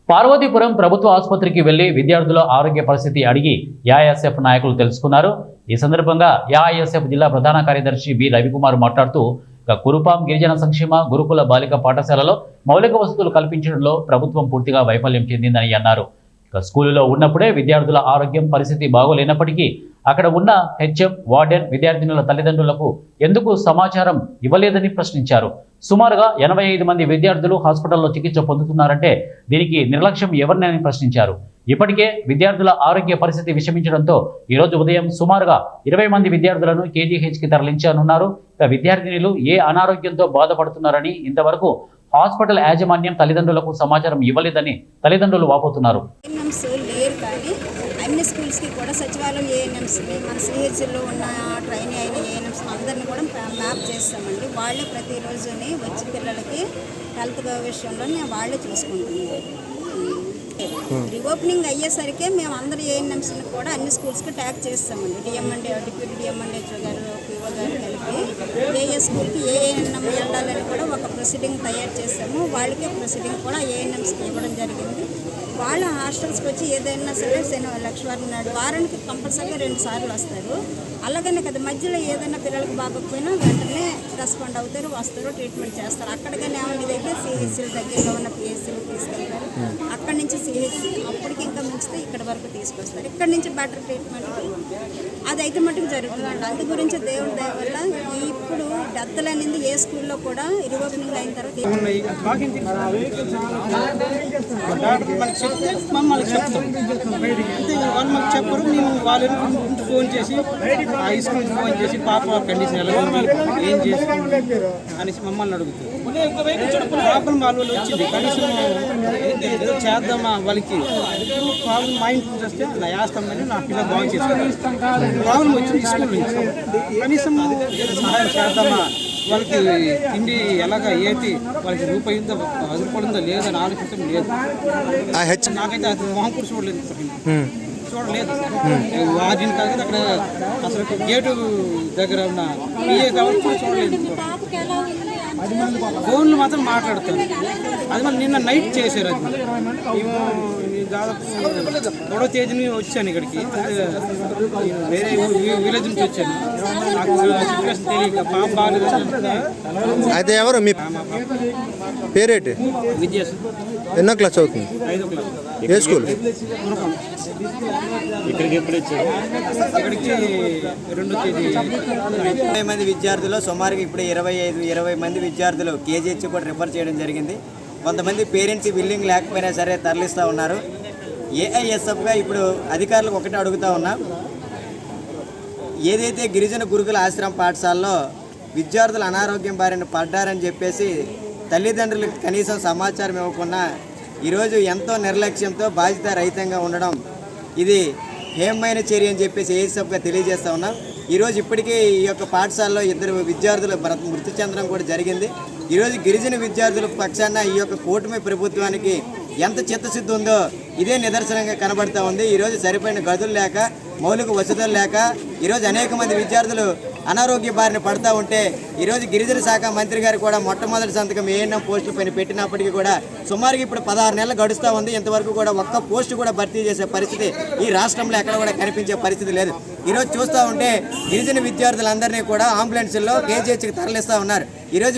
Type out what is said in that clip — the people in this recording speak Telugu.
పార్వతీపురం ప్రభుత్వ ఆసుపత్రికి వెళ్లి విద్యార్థుల ఆరోగ్య పరిస్థితి అడిగి ఏఐఎస్ఎఫ్ నాయకులు తెలుసుకున్నారు. ఈ సందర్భంగా ఏఐఎస్ఎఫ్ జిల్లా ప్రధాన కార్యదర్శి బి రవికుమార్ మాట్లాడుతూ కురుపాం గిరిజన సంక్షేమ గురుకుల బాలిక పాఠశాలలో మౌలిక వసతులు కల్పించడంలో ప్రభుత్వం పూర్తిగా వైఫల్యం చెందిందని అన్నారు. స్కూలులో ఉన్నప్పుడే విద్యార్థుల ఆరోగ్యం పరిస్థితి బాగోలేనప్పటికీ అక్కడ ఉన్న హెచ్ఎం, వార్డెన్ విద్యార్థినుల తల్లిదండ్రులకు ఎందుకు సమాచారం ఇవ్వలేదని ప్రశ్నించారు. సుమారుగా 85 మంది విద్యార్థులు హాస్పిటల్లో చికిత్స పొందుతున్నారంటే దీనికి నిర్లక్ష్యం ఎవరినని ప్రశ్నించారు. ఇప్పటికే విద్యార్థుల ఆరోగ్య పరిస్థితి విషమించడంతో ఈరోజు ఉదయం సుమారుగా 20 మంది విద్యార్థులను కేజీహెచ్కి తరలించనున్నారు. విద్యార్థినులు ఏ అనారోగ్యంతో బాధపడుతున్నారని ఇంతవరకు హాస్పిటల్ యాజమాన్యం తల్లిదండ్రులకు సమాచారం ఇవ్వలేదని తల్లిదండ్రులు వాపోతున్నారు. అన్ని స్కూల్స్కి కూడా సచివాలయం ఏఎన్ఎంస్ మన సిహెచ్లో ఉన్న ట్రైనింగ్ అయిన ఏఎన్ఎంస్ అందరినీ కూడా మ్యాప్ చేస్తామండి. వాళ్ళే ప్రతిరోజుని వచ్చి పిల్లలకి హెల్త్ విషయంలో వాళ్ళే చూసుకుంటున్నాం. రీఓపెనింగ్ అయ్యేసరికి మేము అందరు ఏఎన్ఎంస్ని కూడా అన్ని స్కూల్స్కి ట్యాగ్ చేస్తామండి. డిఎంఎండే డిప్యూటీ డిఎంఎండే గారు, పిఓ గారు కలిపి ఏ స్కూల్కి ఏఎన్ఎం వెళ్ళాలని కూడా ఒక ప్రొసీడింగ్ తయారు చేస్తాము. వాళ్ళకే ప్రొసీడింగ్ కూడా ఏఎన్ఎంస్కి ఇవ్వడం జరిగింది. వాళ్ళ హాస్టల్స్కి వచ్చి ఏదైనా సరే లక్షవారం నాడు వారానికి కంపల్సరీగా 2 సార్లు వస్తారు. అలాగనే కదా మధ్యలో ఏదైనా పిల్లలకు బాగోకపోయినా వెంటనే రెస్పాండ్ అవుతారు, వస్తారు, ట్రీట్మెంట్ చేస్తారు. అక్కడికనే ఏమైనా సిహెచ్సీల దగ్గరలో ఉన్న పిహెచ్సీలు తీసుకెళ్తారు. అక్కడి నుంచి సిహెచ్సీ అప్పటికి ఇంకా మించితే ఇక్కడ వరకు తీసుకొస్తారు. ఇక్కడ నుంచి బెటర్ ట్రీట్మెంట్ అదైతే మటుకు జరుగుతుందండి. అందు గురించి దేవుడి దయ వల్ల ఇప్పుడు డెత్లు అనేది ఏ స్కూల్లో కూడా రీఓపెనింగ్ అయిన తర్వాత వాళ్ళు మాకు చెప్పరు. మేము వాళ్ళు ఫోన్ చేసి హై స్కూల్కి ఫోన్ చేసి పాప కండిషన్ ఎలా ఉంది, ఏం చేస్తుంది అనేసి మమ్మల్ని అడుగుతారు. ప్రాబ్లం వాళ్ళ వాళ్ళు వచ్చింది, కనీసం ఏదో చేద్దామా వాళ్ళకి ప్రాబ్లం మా ఇంటికి వస్తే నా వేస్తామని నా పిల్లలు బాగు చేసుకుంటాను. ప్రాబ్లం వచ్చింది స్కూల్ నుంచి, కనీసం ఏదో సహాయం చేద్దామా, వాళ్ళకి తిండి ఎలాగా ఏది వాళ్ళకి రూపాయి ఉందో 10 రూపాయలు ఉందో లేదో అని ఆలోచించడం లేదు. నాకైతే అది మొహం కూడా చూడలేదు. వాజిన్ కాదు అక్కడ అసలు గేటు దగ్గర ఉన్న పిఏ కాబట్టి కూడా చూడలేదు. ఫోన్లు మాత్రం మాట్లాడతాను. అది మళ్ళీ నిన్న నైట్ చేశారు. అది దాదాపు 3వ తేదీని వచ్చాను ఇక్కడికి. వేరే విలేజ్ నుంచి వచ్చాను. నాకు సిచ్యువేషన్ తెలియక పాప బాగా. అయితే ఎవరు మీ పేరేంటి? విద్యాస్. ఎన్నో క్లాస్ చదువుతుంది? 5వ క్లాస్. ఏ స్కూల్? ఇక్కడికి ఎప్పుడు వచ్చారు? ఇక్కడికి 2వ తేదీ. 20 మంది విద్యార్థులు సుమారుగా ఇప్పుడు 20 మంది విద్యార్థులు కేజీహెచ్ కూడా రిఫర్ చేయడం జరిగింది. కొంతమంది పేరెంట్స్ బిల్డింగ్ లేకపోయినా సరే తరలిస్తూ ఉన్నారు. ఏఐఎస్ఎఫ్గా ఇప్పుడు అధికారులకు ఒకటే అడుగుతూ ఉన్నా, ఏదైతే గిరిజన గురుకుల ఆశ్రమ పాఠశాలలో విద్యార్థులు అనారోగ్యం బారిన పడ్డారని చెప్పేసి తల్లిదండ్రులకు కనీసం సమాచారం ఇవ్వకుండా ఈరోజు ఎంతో నిర్లక్ష్యంతో బాధ్యత రహితంగా ఉండడం ఇది హేయమైన చర్య అని చెప్పేసి ఏఐఎస్ఎఫ్గా తెలియజేస్తూ ఉన్నాం. ఈరోజు ఇప్పటికీ ఈ యొక్క పాఠశాలలో 2 విద్యార్థులు మృతి చెందడం కూడా జరిగింది. ఈరోజు గిరిజన విద్యార్థుల పక్షాన ఈ యొక్క కూటమి ప్రభుత్వానికి ఎంత చిత్తశుద్ధి ఉందో ఇదే నిదర్శనంగా కనబడుతూ ఉంది. ఈరోజు సరిపోయిన గదులు లేక, మౌలిక వసతులు లేక ఈరోజు అనేక మంది విద్యార్థులు అనారోగ్య బారిన పడుతూ ఉంటే ఈరోజు గిరిజన శాఖ మంత్రి గారు కూడా మొట్టమొదటి సంతకం ఏఎన్ఎం పోస్టుల పైన పెట్టినప్పటికీ కూడా సుమారుగా ఇప్పుడు 16 నెలలు గడుస్తూ ఉంది. ఇంతవరకు కూడా ఒక్క పోస్టు కూడా భర్తీ చేసే పరిస్థితి ఈ రాష్ట్రంలో ఎక్కడ కూడా కనిపించే పరిస్థితి లేదు. ఈరోజు చూస్తూ ఉంటే గిరిజన విద్యార్థులందరినీ కూడా అంబులెన్స్లో కేజీహెచ్కి తరలిస్తూ ఉన్నారు. ఈరోజు